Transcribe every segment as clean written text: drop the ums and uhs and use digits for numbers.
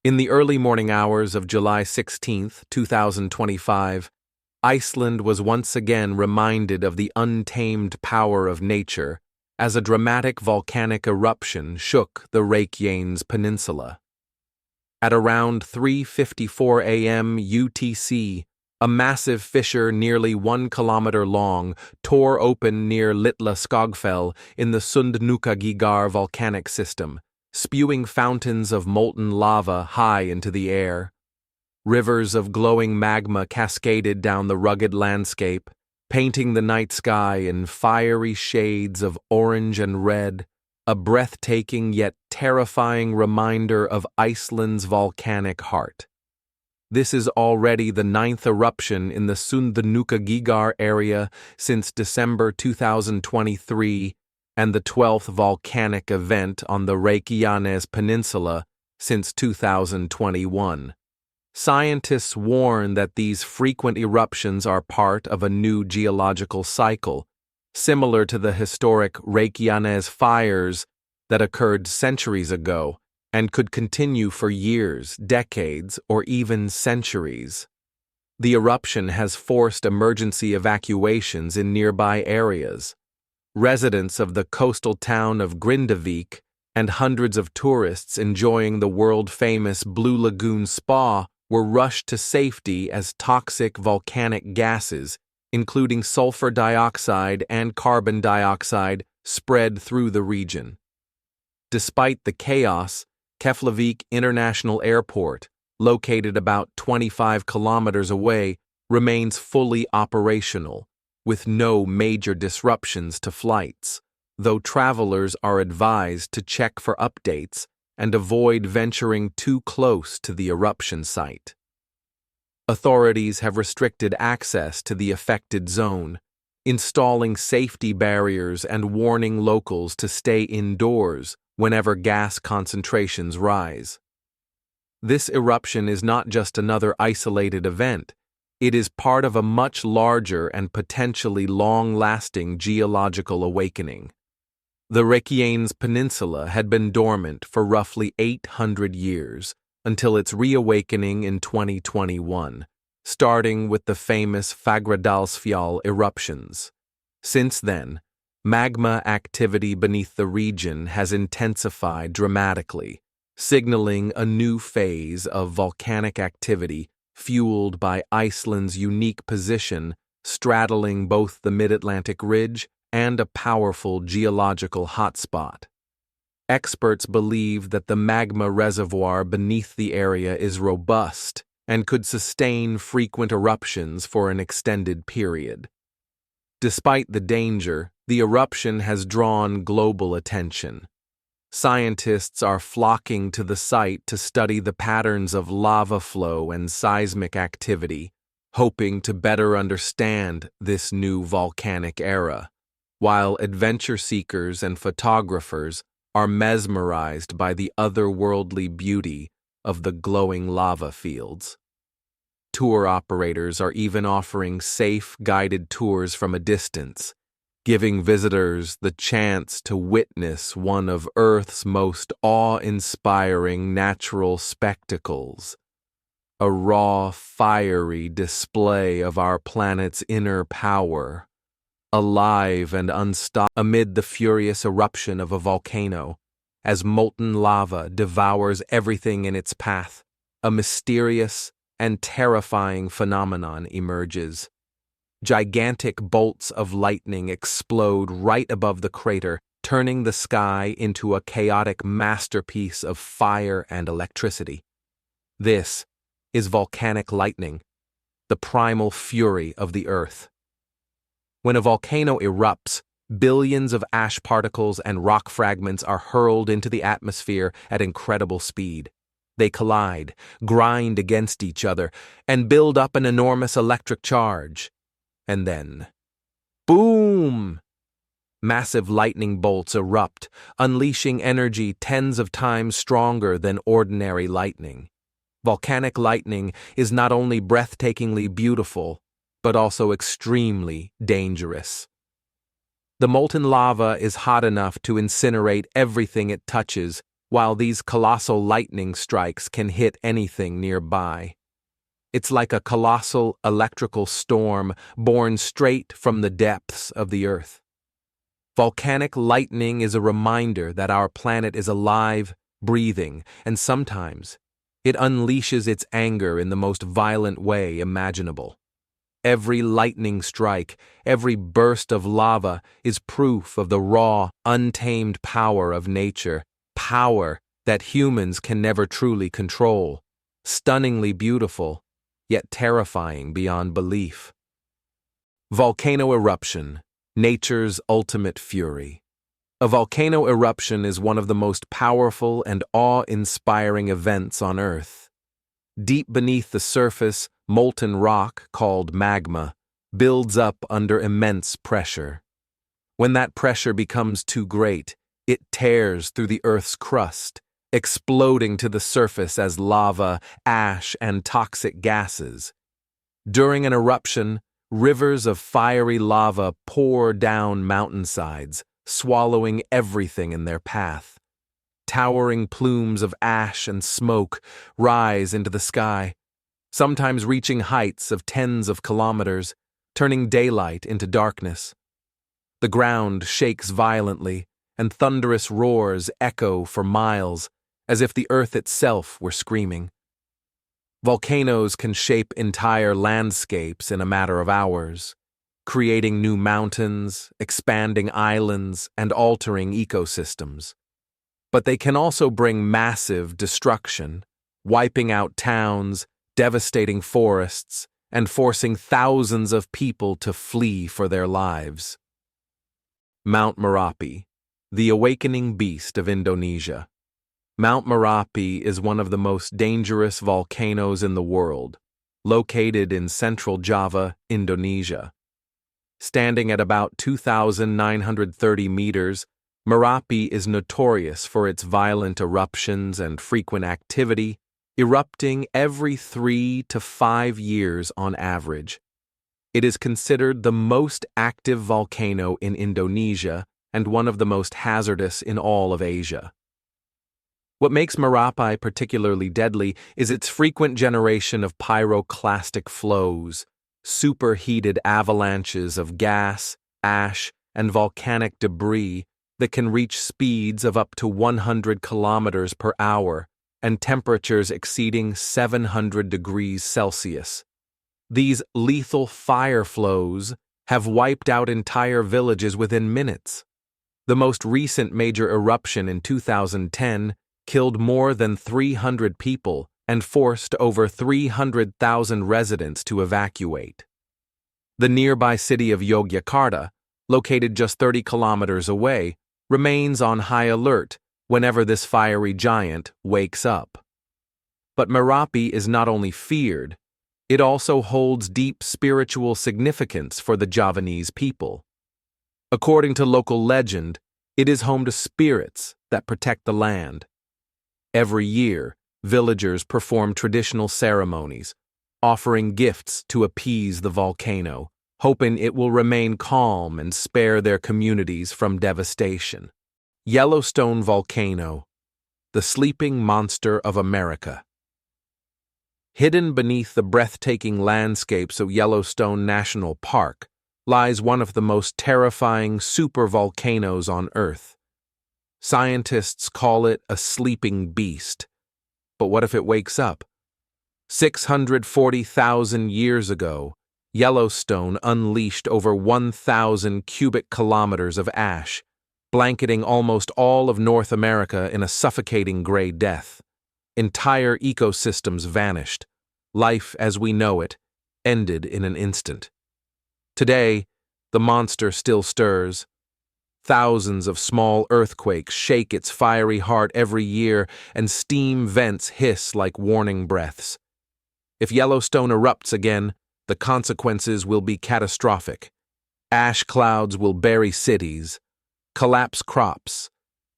In the early morning hours of July 16, 2025, Iceland was once again reminded of the untamed power of nature as a dramatic volcanic eruption shook the Reykjanes Peninsula. At around 3:54 a.m. UTC, a massive fissure nearly 1 kilometer long tore open near Litla Skogfell in the Sundhnúkagígar volcanic system, spewing fountains of molten lava high into the air. Rivers of glowing magma cascaded down the rugged landscape, painting the night sky in fiery shades of orange and red, a breathtaking yet terrifying reminder of Iceland's volcanic heart. This is already the 9th eruption in the Sundhnúkagígar area since December 2023 and the 12th volcanic event on the Reykjanes Peninsula since 2021. Scientists warn that these frequent eruptions are part of a new geological cycle, similar to the historic Reykjanes fires that occurred centuries ago and could continue for years, decades, or even centuries. The eruption has forced emergency evacuations in nearby areas. Residents of the coastal town of Grindavik and hundreds of tourists enjoying the world-famous Blue Lagoon Spa were rushed to safety as toxic volcanic gases, including sulfur dioxide and carbon dioxide, spread through the region. Despite the chaos, Keflavik International Airport, located about 25 kilometers away, remains fully operational, with no major disruptions to flights, though travelers are advised to check for updates and avoid venturing too close to the eruption site. Authorities have restricted access to the affected zone, installing safety barriers and warning locals to stay indoors whenever gas concentrations rise. This eruption is not just another isolated event. It is part of a much larger and potentially long-lasting geological awakening. The Reykjanes Peninsula had been dormant for roughly 800 years until its reawakening in 2021, starting with the famous Fagradalsfjall eruptions. Since then, magma activity beneath the region has intensified dramatically, signaling a new phase of volcanic activity fueled by Iceland's unique position straddling both the mid-Atlantic ridge and a powerful geological hotspot. Experts believe that the magma reservoir beneath the area is robust and could sustain frequent eruptions for an extended period. Despite the danger, the eruption has drawn global attention. Scientists are flocking to the site to study the patterns of lava flow and seismic activity, hoping to better understand this new volcanic era, while adventure seekers and photographers are mesmerized by the otherworldly beauty of the glowing lava fields. Tour operators are even offering safe, guided tours from a distance, giving visitors the chance to witness one of Earth's most awe-inspiring natural spectacles, a raw, fiery display of our planet's inner power, alive and unstoppable amid the furious eruption of a volcano, as molten lava devours everything in its path. A mysterious and terrifying phenomenon emerges. Gigantic bolts of lightning explode right above the crater, turning the sky into a chaotic masterpiece of fire and electricity. This is volcanic lightning, the primal fury of the Earth. When a volcano erupts, billions of ash particles and rock fragments are hurled into the atmosphere at incredible speed. They collide, grind against each other, and build up an enormous electric charge. And then, boom! Massive lightning bolts erupt, unleashing energy tens of times stronger than ordinary lightning. Volcanic lightning is not only breathtakingly beautiful, but also extremely dangerous. The molten lava is hot enough to incinerate everything it touches, while these colossal lightning strikes can hit anything nearby. It's like a colossal electrical storm born straight from the depths of the earth. Volcanic lightning is a reminder that our planet is alive, breathing, and sometimes it unleashes its anger in the most violent way imaginable. Every lightning strike, every burst of lava is proof of the raw, untamed power of nature, power that humans can never truly control, stunningly beautiful, yet terrifying beyond belief. Volcano eruption, nature's ultimate fury. A volcano eruption is one of the most powerful and awe-inspiring events on Earth. Deep beneath the surface, molten rock, called magma, builds up under immense pressure. When that pressure becomes too great, it tears through the Earth's crust, exploding to the surface as lava, ash, and toxic gases. During an eruption, rivers of fiery lava pour down mountainsides, swallowing everything in their path. Towering plumes of ash and smoke rise into the sky, sometimes reaching heights of tens of kilometers, turning daylight into darkness. The ground shakes violently, and thunderous roars echo for miles, as if the earth itself were screaming. Volcanoes can shape entire landscapes in a matter of hours, creating new mountains, expanding islands, and altering ecosystems. But they can also bring massive destruction, wiping out towns, devastating forests, and forcing thousands of people to flee for their lives. Mount Merapi, the awakening beast of Indonesia. Mount Merapi is one of the most dangerous volcanoes in the world, located in central Java, Indonesia. Standing at about 2,930 meters, Merapi is notorious for its violent eruptions and frequent activity, erupting every 3 to 5 years on average. It is considered the most active volcano in Indonesia and one of the most hazardous in all of Asia. What makes Merapi particularly deadly is its frequent generation of pyroclastic flows, superheated avalanches of gas, ash, and volcanic debris that can reach speeds of up to 100 kilometers per hour and temperatures exceeding 700 degrees Celsius. These lethal fire flows have wiped out entire villages within minutes. The most recent major eruption in 2010 killed more than 300 people and forced over 300,000 residents to evacuate. The nearby city of Yogyakarta, located just 30 kilometers away, remains on high alert whenever this fiery giant wakes up. But Merapi is not only feared, it also holds deep spiritual significance for the Javanese people. According to local legend, it is home to spirits that protect the land. Every year, villagers perform traditional ceremonies, offering gifts to appease the volcano, hoping it will remain calm and spare their communities from devastation. Yellowstone Volcano, the sleeping monster of America. Hidden beneath the breathtaking landscapes of Yellowstone National Park lies one of the most terrifying supervolcanoes on Earth. Scientists call it a sleeping beast. But what if it wakes up? 640,000 years ago, Yellowstone unleashed over 1,000 cubic kilometers of ash, blanketing almost all of North America in a suffocating gray death. Entire ecosystems vanished. Life as we know it ended in an instant. Today, the monster still stirs. Thousands of small earthquakes shake its fiery heart every year, and steam vents hiss like warning breaths. If Yellowstone erupts again, the consequences will be catastrophic. Ash clouds will bury cities, collapse crops,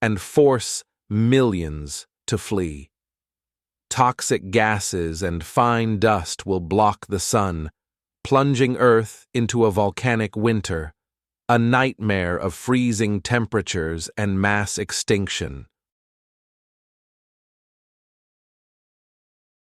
and force millions to flee. Toxic gases and fine dust will block the sun, plunging Earth into a volcanic winter, a nightmare of freezing temperatures and mass extinction.